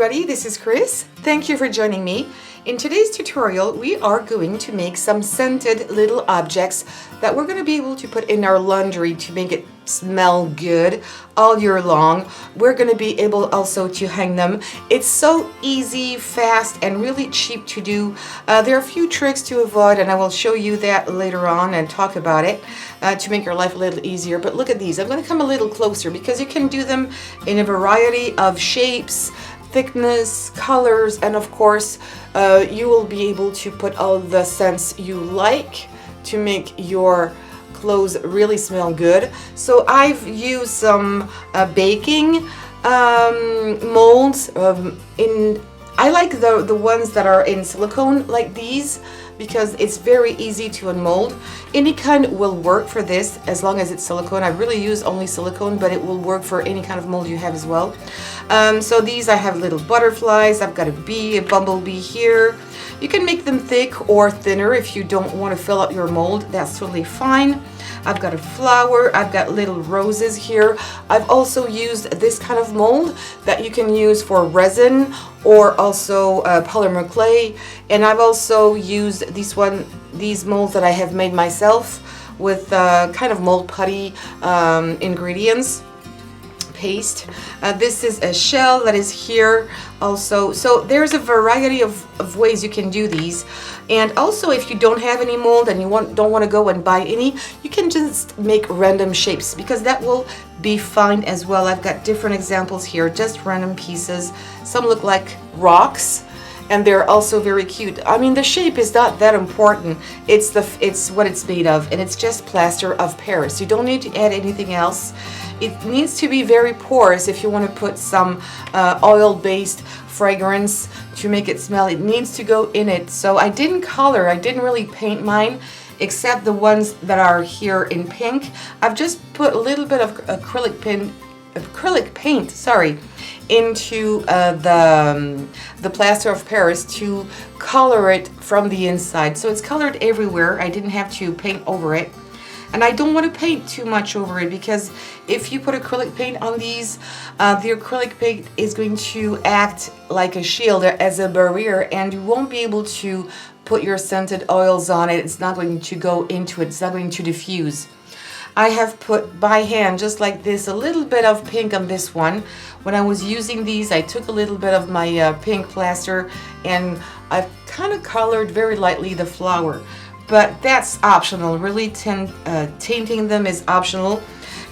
everybody, this is Chris. Thank you for joining me. In today's tutorial, we are going to make some scented little objects that we're going to be able to put in our laundry to make it smell good all year long. We're going to be able also to hang them. It's so easy, fast, and really cheap to do. There are a few tricks to avoid, and I will show you that later on and talk about it to make your life a little easier. But look at these. I'm going to come a little closer because you can do them in a variety of shapes, thickness, colors, and of course you will be able to put all the scents you like to make your clothes really smell good. So I've used some baking molds. I like the ones that are in silicone like these because it's very easy to unmold. Any kind will work for this as long as it's silicone. I really use only silicone, but it will work for any kind of mold you have as well. So these, I have little butterflies. I've got a bee, a bumblebee here. You can make them thick or thinner if you don't want to fill up your mold. That's totally fine. I've got a flower. I've got little roses here. I've also used this kind of mold that you can use for resin or also polymer clay. And I've also used these molds that I have made myself with kind of mold putty ingredients. Paste. This is a shell that is here also. So there's a variety of ways you can do these. And also, if you don't have any mold and you don't want to go and buy any, you can just make random shapes because that will be fine as well. I've got different examples here, just random pieces. Some look like rocks, and they're also very cute. I mean, the shape is not that important. It's what it's made of, and it's just plaster of Paris. You don't need to add anything else. It needs to be very porous if you want to put some oil-based fragrance to make it smell. It needs to go in it. So I didn't color. I didn't really paint mine, except the ones that are here in pink. I've just put a little bit of acrylic paint, into the plaster of Paris to color it from the inside. So it's colored everywhere. I didn't have to paint over it. And I don't want to paint too much over it because if you put acrylic paint on these, the acrylic paint is going to act like a shield as a barrier, and you won't be able to put your scented oils on it. It's not going to go into it. It's not going to diffuse. I have put by hand, just like this, a little bit of pink on this one. When I was using these, I took a little bit of my pink plaster and I've kind of colored very lightly the flower. But that's optional. Really, tainting them is optional.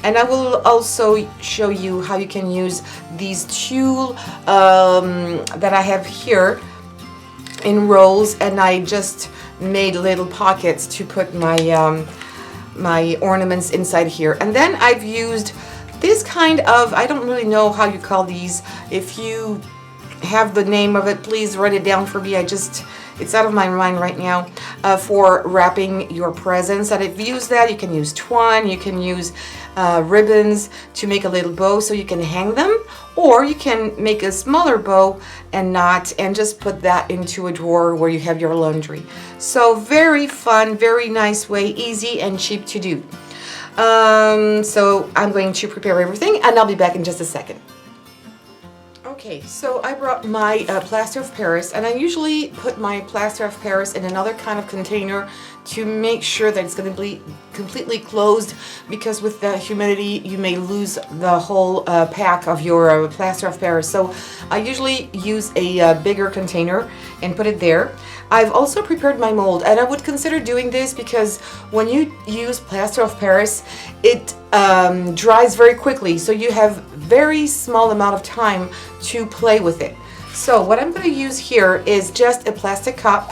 And I will also show you how you can use these tulle that I have here in rolls, and I just made little pockets to put my my ornaments inside here. And then I've used this kind of, I don't really know how you call these. If you have the name of it, please write it down for me. It's out of my mind right now, for wrapping your presents. And if you use that, you can use twine, you can use ribbons to make a little bow so you can hang them, or you can make a smaller bow and knot and just put that into a drawer where you have your laundry. So very fun, very nice way, easy and cheap to do. So I'm going to prepare everything and I'll be back in just a second. Okay, so I brought my plaster of Paris, and I usually put my plaster of Paris in another kind of container to make sure that it's going to be completely closed, because with the humidity you may lose the whole pack of your plaster of Paris. So I usually use a bigger container and put it there. I've also prepared my mold, and I would consider doing this because when you use plaster of Paris, it dries very quickly, so you have very small amount of time to play with it. So what I'm going to use here is just a plastic cup,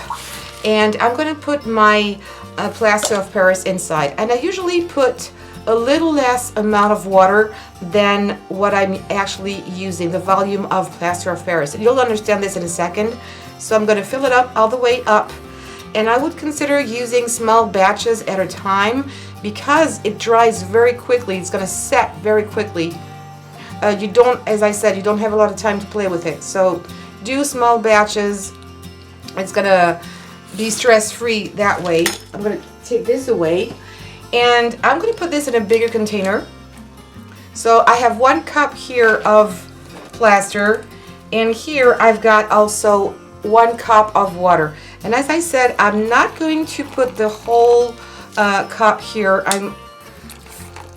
and I'm going to put my plaster of Paris inside, and I usually put a little less amount of water than what I'm actually using, the volume of plaster of Paris, and you'll understand this in a second. So I'm going to fill it up all the way up, and I would consider using small batches at a time because it dries very quickly. It's going to set very quickly. You don't, as I said, you don't have a lot of time to play with it. So do small batches. It's going to be stress-free that way. I'm going to take this away, and I'm going to put this in a bigger container. So I have 1 cup here of plaster, And here I've got also 1 cup of water. And as I said, I'm not going to put the whole cup here. I'm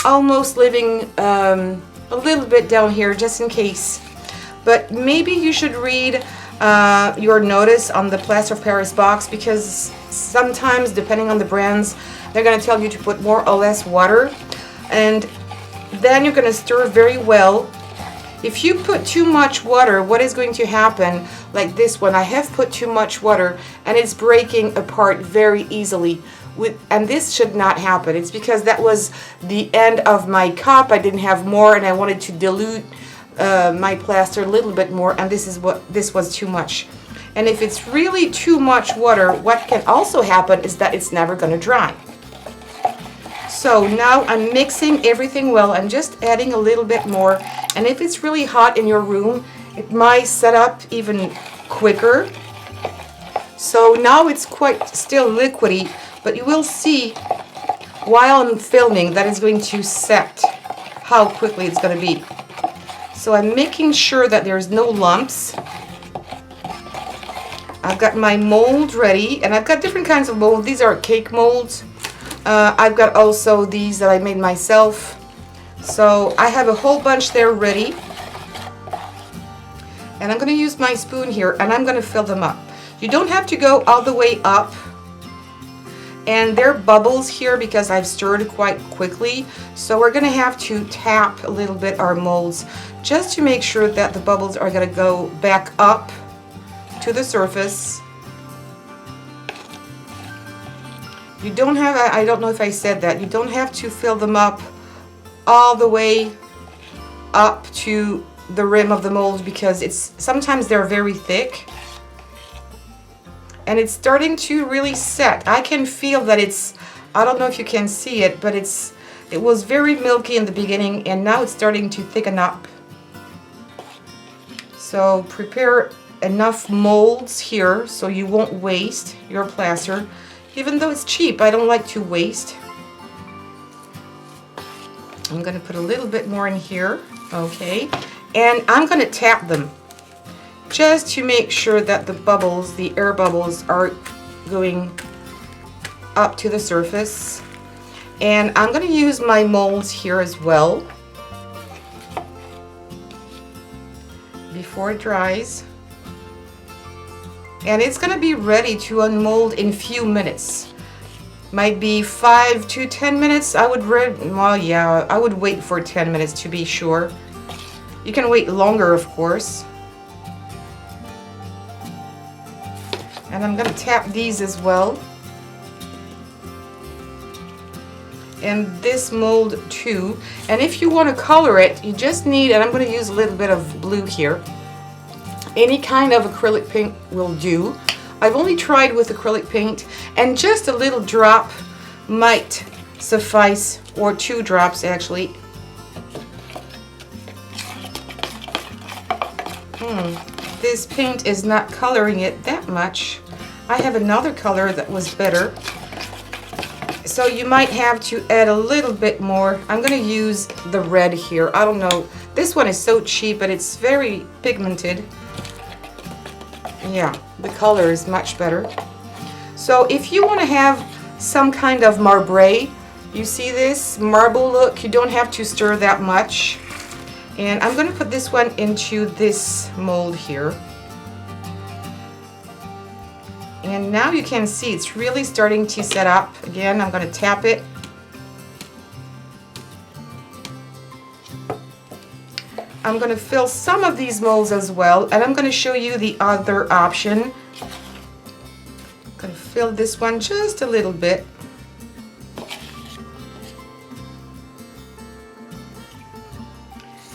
almost leaving a little bit down here just in case. But maybe you should read your notice on the plaster of Paris box, because sometimes, depending on the brands, they're going to tell you to put more or less water. And then you're going to stir very well. If you put too much water, what is going to happen, like this one, I have put too much water and it's breaking apart very easily. And this should not happen. It's because that was the end of my cup. I didn't have more and I wanted to dilute my plaster a little bit more, and this was too much. And if it's really too much water, what can also happen is that it's never going to dry. So now I'm mixing everything well. I'm just adding a little bit more. And if it's really hot in your room, it might set up even quicker. So now it's quite still liquidy, but you will see while I'm filming that it's going to set how quickly it's going to be. So I'm making sure that there's no lumps. I've got my mold ready, and I've got different kinds of molds. These are cake molds. I've got also these that I made myself. So I have a whole bunch there ready. And I'm going to use my spoon here, and I'm going to fill them up. You don't have to go all the way up. And there are bubbles here because I've stirred quite quickly. So we're going to have to tap a little bit our molds just to make sure that the bubbles are going to go back up to the surface. You don't have, I don't know if I said that, you don't have to fill them up all the way up to the rim of the mold, because sometimes they're very thick. And it's starting to really set. I can feel that I don't know if you can see it, but it was very milky in the beginning, and now it's starting to thicken up. So prepare enough molds here so you won't waste your plaster. Even though it's cheap, I don't like to waste. I'm going to put a little bit more in here. Okay. And I'm going to tap them just to make sure that the bubbles, the air bubbles, are going up to the surface. And I'm going to use my molds here as well before it dries. And it's going to be ready to unmold in a few minutes. Might be 5 to 10 minutes. I would wait for 10 minutes to be sure. You can wait longer, of course. And I'm going to tap these as well. And this mold too. And if you want to color it, you just need, and I'm going to use a little bit of blue here. Any kind of acrylic paint will do. I've only tried with acrylic paint, and just a little drop might suffice, or 2 drops actually. This paint is not coloring it that much. I have another color that was better. So you might have to add a little bit more. I'm going to use the red here. I don't know. This one is so cheap, but it's very pigmented. Yeah, the color is much better. So if you want to have some kind of marbre, you see this marble look, you don't have to stir that much. And I'm going to put this one into this mold here. And now you can see it's really starting to set up. Again, I'm going to tap it. I'm going to fill some of these molds as well, and I'm going to show you the other option. I'm going to fill this one just a little bit.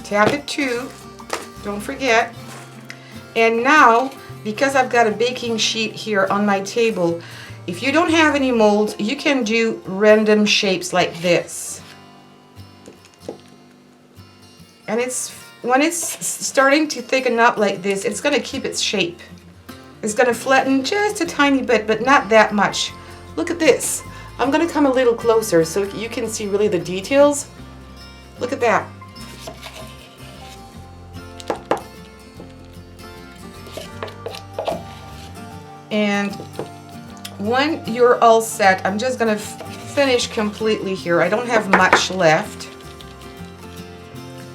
Tap it too, don't forget. And now, because I've got a baking sheet here on my table, if you don't have any molds, you can do random shapes like this. And when it's starting to thicken up like this, it's going to keep its shape. It's going to flatten just a tiny bit, but not that much. Look at this. I'm going to come a little closer so you can see really the details. Look at that. And when you're all set, I'm just gonna finish completely here. I don't have much left.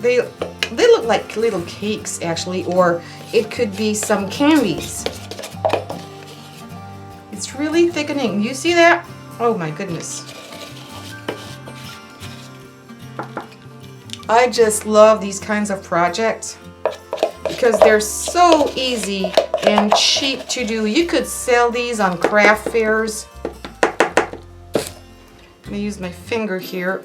They look like little cakes actually, or it could be some candies. It's really thickening. You see that? Oh my goodness. I just love these kinds of projects because they're so easy and cheap to do. You could sell these on craft fairs. I'm gonna use my finger here.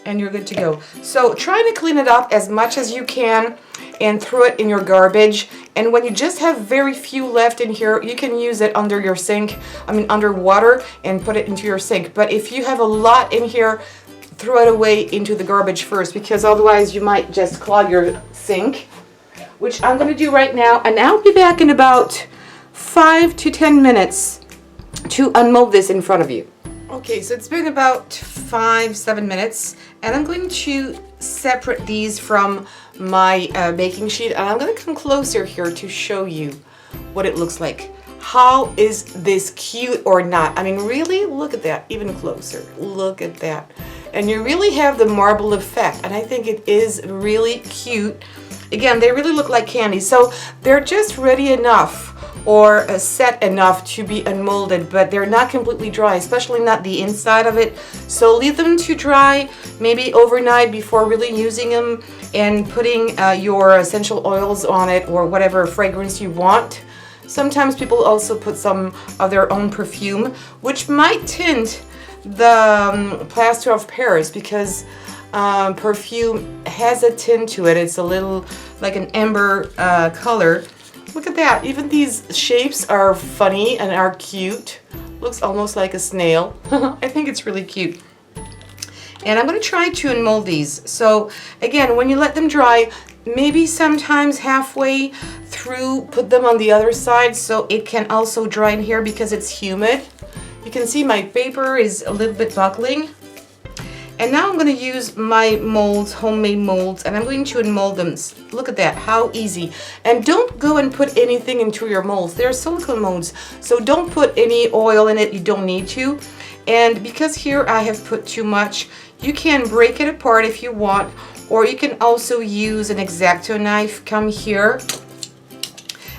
And you're good to go. So try to clean it up as much as you can and throw it in your garbage. And when you just have very few left in here, you can use it under your sink, under water, and put it into your sink. But if you have a lot in here, throw it away into the garbage first, because otherwise you might just clog your sink, which I'm going to do right now. And I'll be back in about 5 to 10 minutes to unmold this in front of you. Okay, so it's been about 5-7 minutes, and I'm going to separate these from my baking sheet, and I'm going to come closer here to show you what it looks like. How is this cute or not? I mean, really, look at that, even closer. Look at that. And you really have the marble effect, and I think it is really cute. Again, they really look like candy, so they're just ready enough or set enough to be unmolded, but they're not completely dry, especially not the inside of it. So leave them to dry, maybe overnight before really using them and putting your essential oils on it or whatever fragrance you want. Sometimes people also put some of their own perfume, which might tint the plaster of Paris, because perfume has a tint to it. It's a little like an amber color. Look at that. Even these shapes are funny and are cute. Looks almost like a snail. I think it's really cute. And I'm going to try to unmold these. So again, when you let them dry, maybe sometimes halfway through, put them on the other side so it can also dry in here because it's humid. You can see my paper is a little bit buckling. And now I'm going to use my molds, homemade molds, and I'm going to unmold them. Look at that, how easy. And don't go and put anything into your molds. They're silicone molds, so don't put any oil in it. You don't need to. And because here I have put too much, you can break it apart if you want, or you can also use an X-Acto knife. Come here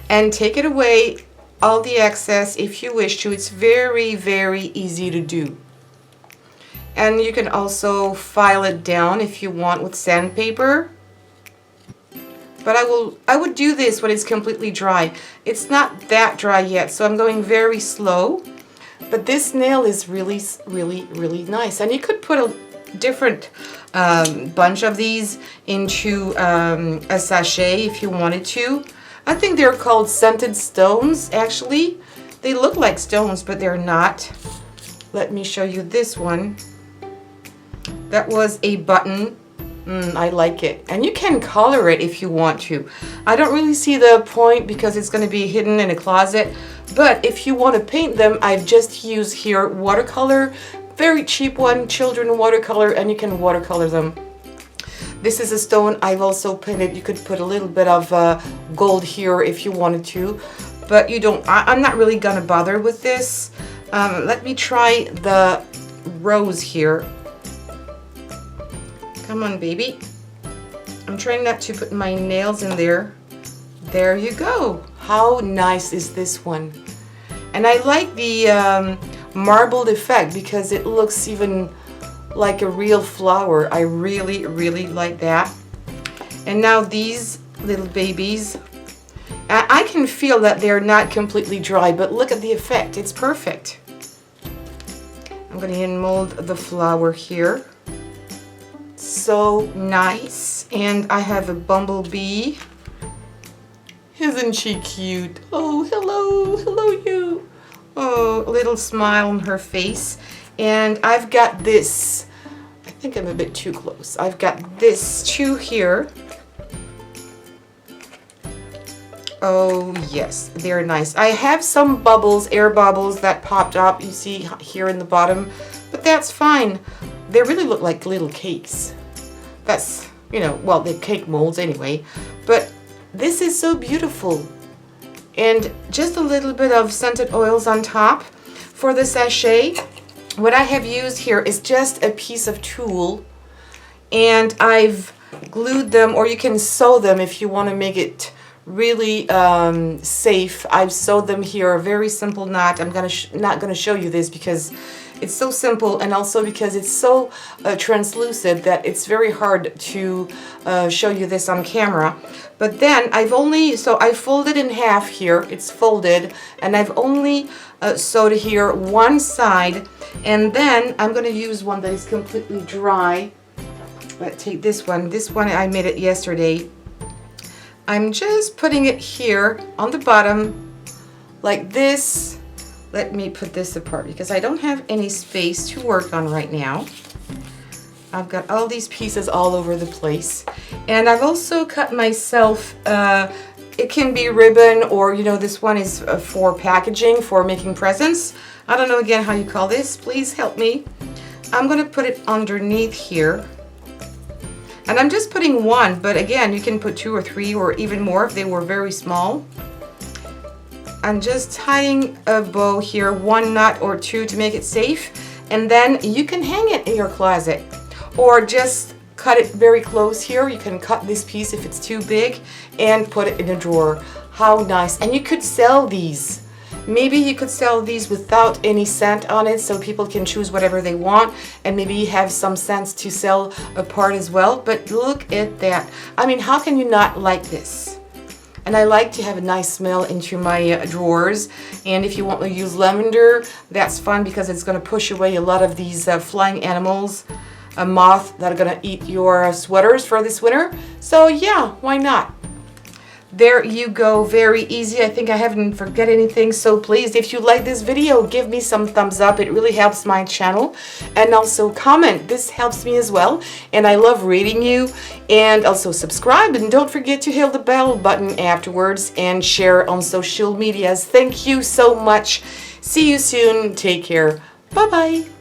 and take it away, all the excess if you wish to. It's very, very easy to do. And you can also file it down if you want with sandpaper. But I would do this when it's completely dry. It's not that dry yet, so I'm going very slow. But this nail is really, really, really nice. And you could put a different bunch of these into a sachet if you wanted to. I think they're called scented stones, actually. They look like stones, but they're not. Let me show you this one. That was a button. I like it. And you can color it if you want to. I don't really see the point because it's going to be hidden in a closet. But if you want to paint them, I've just used here watercolor. Very cheap one, children watercolor, and you can watercolor them. This is a stone I've also painted. You could put a little bit of gold here if you wanted to. But you don't. I'm not really going to bother with this. Let me try the rose here. Come on, baby. I'm trying not to put my nails in there. There you go. How nice is this one? And I like the marbled effect because it looks even like a real flower. I really, really like that. And now these little babies, I can feel that they're not completely dry, but look at the effect. It's perfect. I'm going to mold the flower here. So nice. And I have a bumblebee. Isn't she cute? Oh, hello, hello you. Oh, a little smile on her face. And I've got this, I think I'm a bit too close. I've got this too here. Oh yes, they're nice. I have some bubbles, air bubbles that popped up, you see here in the bottom, but that's fine. They really look like little cakes. That's, you know, well, they're cake molds anyway, but this is so beautiful. And just a little bit of scented oils on top. For the sachet, what I have used here is just a piece of tulle, and I've glued them, or you can sew them if you want to make it really safe. I've sewed them here, a very simple knot. I'm not gonna show you this because it's so simple, and also because it's so translucent that it's very hard to show you this on camera. But then I folded in half here. It's folded, and I've only sewed here one side, and then I'm gonna use one that is completely dry. Let's take this one. This one I made it yesterday. I'm just putting it here on the bottom like this. Let me put this apart because I don't have any space to work on right now. I've got all these pieces all over the place. And I've also cut myself, it can be ribbon, or you know, this one is for packaging, for making presents. I don't know again how you call this. Please help me. I'm gonna put it underneath here. And I'm just putting one, but again, you can put 2 or 3 or even more if they were very small. I'm just tying a bow here, 1 knot or 2 to make it safe. And then you can hang it in your closet, or just cut it very close here. You can cut this piece if it's too big and put it in a drawer. How nice. And you could sell these. Maybe you could sell these without any scent on it, so people can choose whatever they want, and maybe you have some scents to sell apart as well. But look at that. I mean, how can you not like this? And I like to have a nice smell into my drawers. And if you want to use lavender, that's fun because it's going to push away a lot of these flying animals, a moth that are going to eat your sweaters for this winter. So yeah, why not? There you go, very easy. I think I haven't forget anything, so please, if you like this video, give me some thumbs up. It really helps my channel. And also comment, this helps me as well. And I love reading you. And also subscribe, and don't forget to hit the bell button afterwards and share on social medias. Thank you so much. See you soon. Take care. Bye-bye.